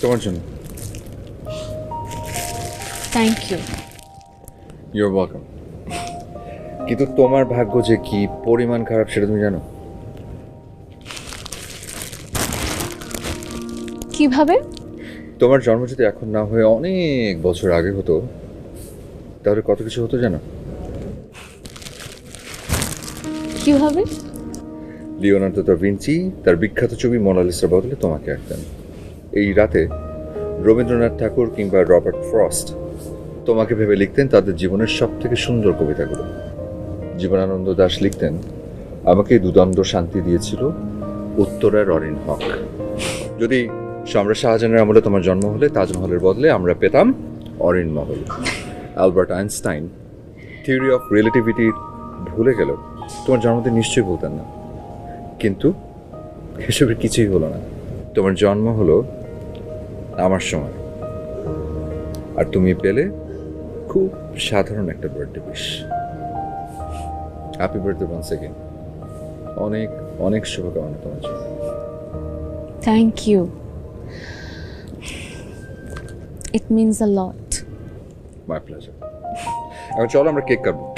তোমার জন্য। Thank you. You're welcome. কিন্তু তোমার ভাগ্য যে কি পরিমাণ খারাপ সেটা তুমি জানো? কিভাবে? তোমার জন্ম যদি এখন না হয়ে অনেক বছর আগে হতো তাহলে কত কিছু হতো জানো? কিভাবে? লিওনার্দো দা ভিঞ্চি তার বিখ্যাত ছবি মোনালিসার বদলে তোমাকে আঁকতেন। এই রাতে রবীন্দ্রনাথ ঠাকুর কিংবা রবার্ট ফ্রস্ট তোমাকে ভেবে লিখতেন তাদের জীবনের সব থেকে সুন্দর কবিতাগুলো। জীবনানন্দ দাশ লিখতেন, আমাকে দুদণ্ড শান্তি দিয়েছিল উত্তরার অরিন হক। যদি সম্রাট শাহজাহানের আমলে তোমার জন্ম হলে তাজমহলের বদলে আমরা পেতাম অরিন মহল। Albert Einstein theory of relativity ভুলে গেল তোমার জন্মদিন নিশ্চয়ই বলতেন না। কিন্তু এসবের কিছুই হলো না। তোমার জন্ম হলো আমার সময়, আর তুমি পেলে খুব সাধারণ একটা birthday wish. Happy birthday once again. অনেক অনেক শুভকামনা তোমার জন্য। Thank you. It means a lot. My pleasure. এখন চলো আমরা কেক কাটবো।